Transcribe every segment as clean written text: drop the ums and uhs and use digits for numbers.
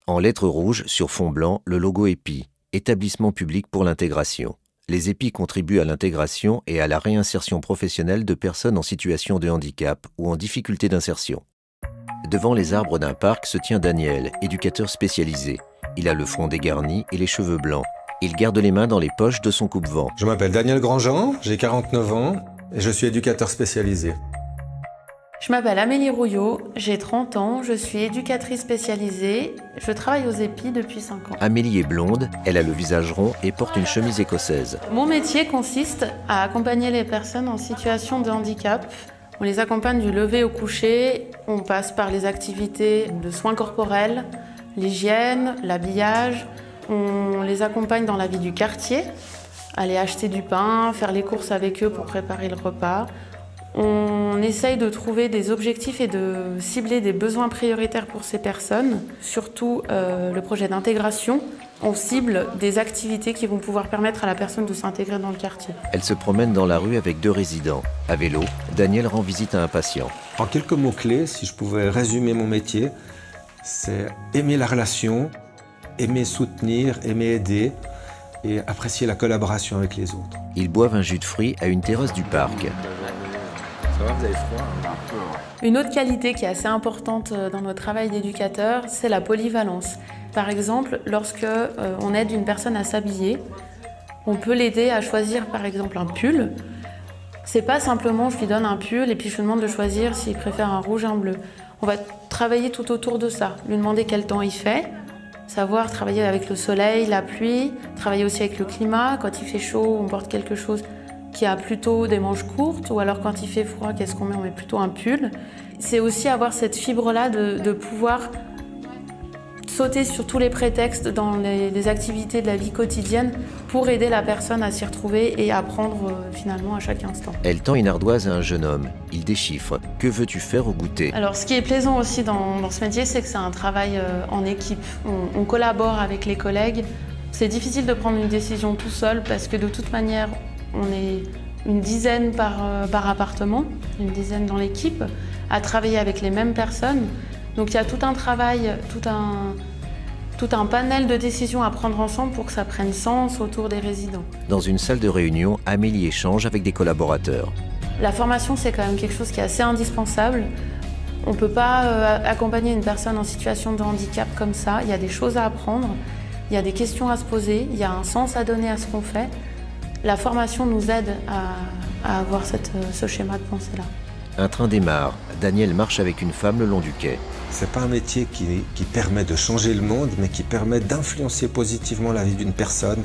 En lettres rouges, sur fond blanc, le logo EPI, Établissement public pour l'intégration. Les EPI contribuent à l'intégration et à la réinsertion professionnelle de personnes en situation de handicap ou en difficulté d'insertion. Devant les arbres d'un parc se tient Daniel, éducateur spécialisé. Il a le front dégarni et les cheveux blancs. Il garde les mains dans les poches de son coupe-vent. Je m'appelle Daniel Grandjean, j'ai 49 ans et je suis éducateur spécialisé. Je m'appelle Amélie Rouillot, j'ai 30 ans, je suis éducatrice spécialisée, je travaille aux EPI depuis 5 ans. Amélie est blonde, elle a le visage rond et porte une chemise écossaise. Mon métier consiste à accompagner les personnes en situation de handicap. On les accompagne du lever au coucher, on passe par les activités de soins corporels, l'hygiène, l'habillage. On les accompagne dans la vie du quartier, aller acheter du pain, faire les courses avec eux pour préparer le repas. On essaye de trouver des objectifs et de cibler des besoins prioritaires pour ces personnes, surtout le projet d'intégration. On cible des activités qui vont pouvoir permettre à la personne de s'intégrer dans le quartier. Elle se promène dans la rue avec 2 résidents. À vélo, Daniel rend visite à un patient. En quelques mots-clés, si je pouvais résumer mon métier, c'est aimer la relation, aimer soutenir, aimer aider et apprécier la collaboration avec les autres. Ils boivent un jus de fruits à une terrasse du parc. Ça va, vous avez froid hein? Une autre qualité qui est assez importante dans notre travail d'éducateur, c'est la polyvalence. Par exemple, lorsque on aide une personne à s'habiller, on peut l'aider à choisir par exemple un pull. C'est pas simplement je lui donne un pull et puis je lui demande de choisir s'il préfère un rouge ou un bleu. On va travailler tout autour de ça, lui demander quel temps il fait, savoir travailler avec le soleil, la pluie, travailler aussi avec le climat. Quand il fait chaud, on porte quelque chose qui a plutôt des manches courtes, ou alors quand il fait froid, qu'est-ce qu'on met? On met plutôt un pull. C'est aussi avoir cette fibre-là de pouvoir sauter sur tous les prétextes dans les activités de la vie quotidienne pour aider la personne à s'y retrouver et apprendre finalement à chaque instant. Elle tend une ardoise à un jeune homme. Il déchiffre. Que veux-tu faire au goûter? Alors ce qui est plaisant aussi dans ce métier, c'est que c'est un travail en équipe. On collabore avec les collègues. C'est difficile de prendre une décision tout seul parce que de toute manière, on est une dizaine par appartement, une dizaine dans l'équipe, à travailler avec les mêmes personnes. Donc il y a tout un travail, tout un panel de décisions à prendre ensemble pour que ça prenne sens autour des résidents. Dans une salle de réunion, Amélie échange avec des collaborateurs. La formation, c'est quand même quelque chose qui est assez indispensable. On ne peut pas accompagner une personne en situation de handicap comme ça. Il y a des choses à apprendre, il y a des questions à se poser, il y a un sens à donner à ce qu'on fait. La formation nous aide à avoir ce schéma de pensée-là. Un train démarre. Daniel marche avec une femme le long du quai. C'est pas un métier qui permet de changer le monde, mais qui permet d'influencer positivement la vie d'une personne.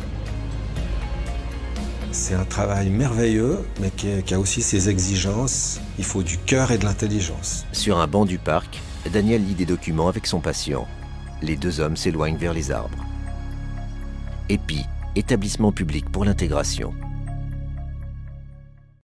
C'est un travail merveilleux, mais qui a aussi ses exigences. Il faut du cœur et de l'intelligence. Sur un banc du parc, Daniel lit des documents avec son patient. Les 2 hommes s'éloignent vers les arbres. EPI, Établissement public pour l'intégration.